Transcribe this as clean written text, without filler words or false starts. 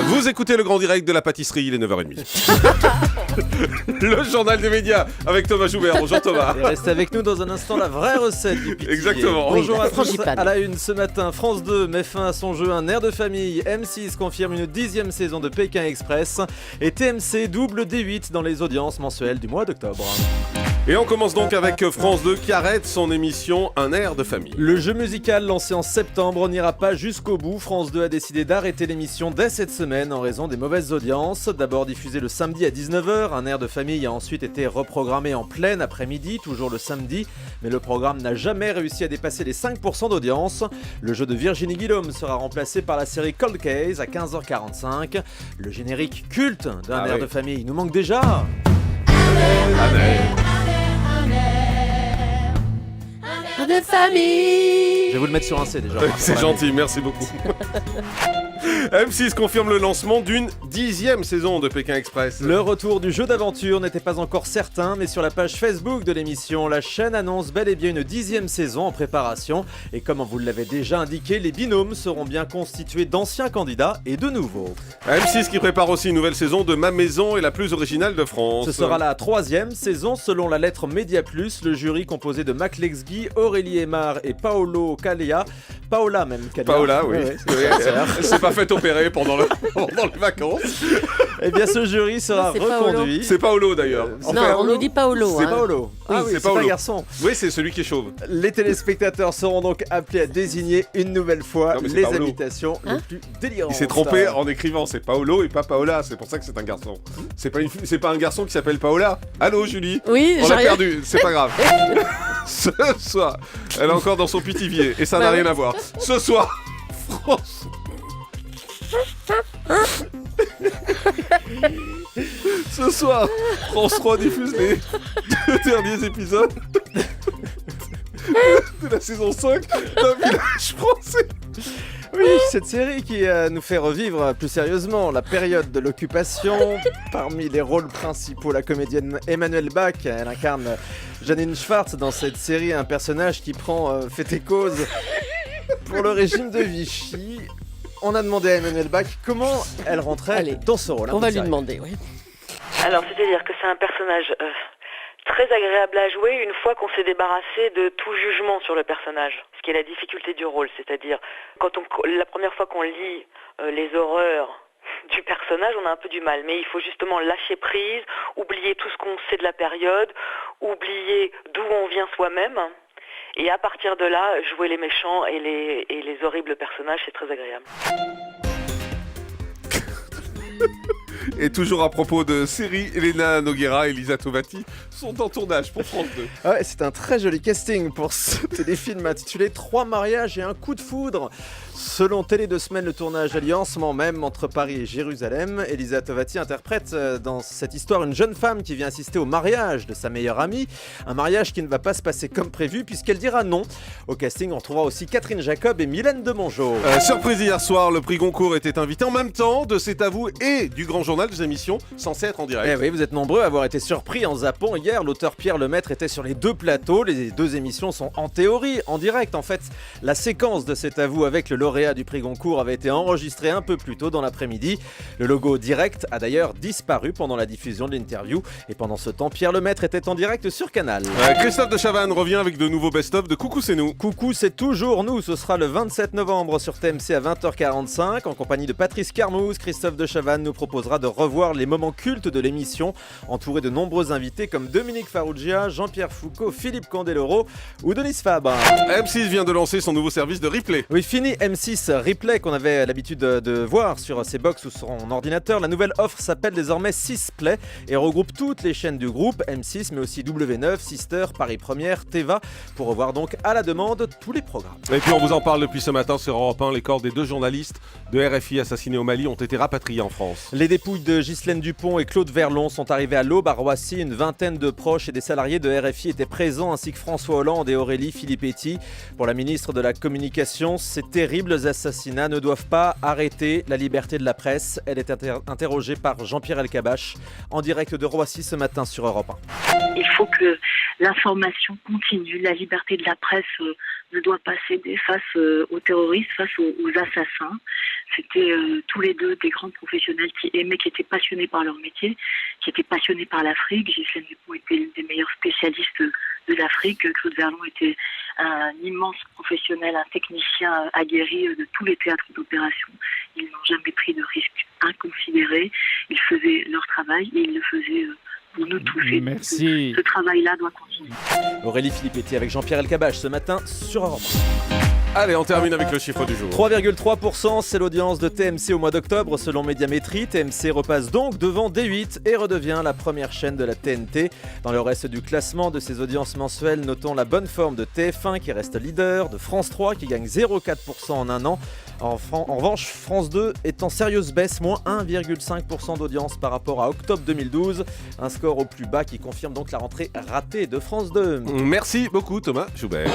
Vous écoutez le grand direct de la pâtisserie, il est 9h30. Le journal des médias avec Thomas Joubert. Bonjour Thomas. Et restez avec nous dans un instant, la vraie recette du pitillé. Exactement. Bonjour à tous. À la une ce matin, France 2 met fin à son jeu Un air de famille. M6 confirme une 10e saison de Pékin Express. Et TMC double D8 dans les audiences mensuelles du mois d'octobre. Et on commence donc avec France 2 qui arrête son émission Un air de famille. Le jeu musical lancé en septembre n'ira pas jusqu'au bout. France 2 a décidé d'arrêter l'émission dès cette semaine en raison des mauvaises audiences. D'abord diffusé le samedi à 19h, Un air de famille a ensuite été reprogrammé en plein après-midi, toujours le samedi. Mais le programme n'a jamais réussi à dépasser les 5% d'audience. Le jeu de Virginie Guillaume sera remplacé par la série Cold Case à 15h45. Le générique culte d'Un air de famille nous manque déjà. De famille. Je vais vous le mettre sur un C déjà. C'est gentil, merci beaucoup. M6 confirme le lancement d'une 10e saison de Pékin Express. Le retour du jeu d'aventure n'était pas encore certain, mais sur la page Facebook de l'émission, la chaîne annonce bel et bien une 10e saison en préparation. Et comme on vous l'avait déjà indiqué, les binômes seront bien constitués d'anciens candidats et de nouveaux. M6 qui prépare aussi une nouvelle saison de Ma Maison est la plus originale de France. Ce sera la 3e saison selon la lettre Média Plus, le jury composé de Mac Lexguy, Aurélie Aymar et Paolo Calia. Paola même. Calia. Paola, oui. Ouais, c'est pas fait opérer pendant les vacances. Eh bien, ce jury sera reconduit. C'est Paolo d'ailleurs. Non, on nous dit Paolo. C'est Paolo. Oui, Ah oui, c'est Paolo. pas un garçon. Oui, c'est celui qui est chauve. Les téléspectateurs seront donc appelés à désigner une nouvelle fois Non, mais c'est les Paolo. imitations les plus délirantes. Il s'est trompé en écrivant, c'est Paolo et pas Paola, c'est pour ça que c'est un garçon. C'est pas un garçon qui s'appelle Paola. Allô Julie. Oui, On j'ai l'a rien. perdu, c'est pas grave. Ce soir, elle est encore dans son pitivier et ça n'a rien à voir. Ce soir, France. Ce soir, France 3 diffuse les 2 derniers épisodes de la saison 5 d'un village français. Oui, cette série qui nous fait revivre plus sérieusement la période de l'occupation. Parmi les rôles principaux, la comédienne Emmanuelle Bach, elle incarne Janine Schwartz dans cette série, un personnage qui prend fait et cause pour le régime de Vichy. On a demandé à Emmanuelle Bach comment elle rentrait dans ce rôle. On va lui demander, oui. Alors, c'est-à-dire que c'est un personnage très agréable à jouer une fois qu'on s'est débarrassé de tout jugement sur le personnage. Ce qui est la difficulté du rôle, c'est-à-dire la première fois qu'on lit les horreurs du personnage, on a un peu du mal. Mais il faut justement lâcher prise, oublier tout ce qu'on sait de la période, oublier d'où on vient soi-même. Et à partir de là, jouer les méchants et les horribles personnages, c'est très agréable. Et toujours à propos de série, Elena Noguera et Elisa Tovati sont en tournage pour France 2. Ah ouais, c'est un très joli casting pour ce téléfilm intitulé 3 mariages et un coup de foudre. Selon Télé 2 Semaines, le tournage a lieu en ce moment même entre Paris et Jérusalem. Elisa Tovati interprète dans cette histoire une jeune femme qui vient assister au mariage de sa meilleure amie. Un mariage qui ne va pas se passer comme prévu puisqu'elle dira non. Au casting, on trouvera aussi Catherine Jacob et Mylène Demongeau. Surprise hier soir, le prix Goncourt était invité en même temps de C'est à vous et du Grand Journal des émissions censées être en direct. Eh oui, vous êtes nombreux à avoir été surpris en zappant hier. L'auteur Pierre Lemaître était sur les 2 plateaux. Les 2 émissions sont en théorie en direct. En fait, la séquence de C'est à vous avec le lauréat du prix Goncourt avait été enregistrée un peu plus tôt dans l'après-midi. Le logo direct a d'ailleurs disparu pendant la diffusion de l'interview. Et pendant ce temps, Pierre Lemaître était en direct sur Canal. Christophe de Chavannes revient avec de nouveaux best-of de Coucou c'est nous. Coucou c'est toujours nous. Ce sera le 27 novembre sur TMC à 20h45. En compagnie de Patrice Carmouze, Christophe de Chavannes nous proposera de revoir les moments cultes de l'émission, entouré de nombreux invités comme Dominique Farrugia, Jean-Pierre Foucault, Philippe Candeloro ou Denis Fabre. M6 vient de lancer son nouveau service de replay. Oui, fini M6 Replay qu'on avait l'habitude de voir sur ses box ou son ordinateur. La nouvelle offre s'appelle désormais 6 Play et regroupe toutes les chaînes du groupe M6 mais aussi W9, Sister, Paris Première, Teva pour revoir donc à la demande tous les programmes. Et puis on vous en parle depuis ce matin sur Europe 1. Les corps des 2 journalistes de RFI assassinés au Mali ont été rapatriés en France. Les dépouilles de Ghislaine Dupont et Claude Verlon sont arrivés à l'aube à Roissy. Une vingtaine de proches et des salariés de RFI étaient présents ainsi que François Hollande et Aurélie Filippetti. Pour la ministre de la Communication, ces terribles assassinats ne doivent pas arrêter la liberté de la presse. Elle est interrogée par Jean-Pierre Elkabbach en direct de Roissy ce matin sur Europe 1. Il faut que l'information continue, la liberté de la presse ne doit pas céder face aux terroristes, face aux assassins. C'était tous les deux des grands professionnels qui aimaient, qui étaient passionnés par leur métier, qui étaient passionnés par l'Afrique. Ghislaine Dupont était l'une des meilleures spécialistes de l'Afrique. Claude Verlon était un immense professionnel, un technicien aguerri de tous les théâtres d'opération. Ils n'ont jamais pris de risques inconsidérés. Ils faisaient leur travail et ils le faisaient pour nous tous. Et Merci. ce travail-là doit continuer. Aurélie Filippetti avec Jean-Pierre Elkabbach ce matin sur Europe. Allez, on termine avec le chiffre du jour. 3,3%, c'est l'audience de TMC au mois d'octobre selon Médiamétrie. TMC repasse donc devant D8 et redevient la première chaîne de la TNT. Dans le reste du classement de ses audiences mensuelles, notons la bonne forme de TF1 qui reste leader, de France 3 qui gagne 0,4% en un an. En revanche, France 2 est en sérieuse baisse, moins 1,5% d'audience par rapport à octobre 2012. Un score au plus bas qui confirme donc la rentrée ratée de France 2. Merci beaucoup Thomas Joubert.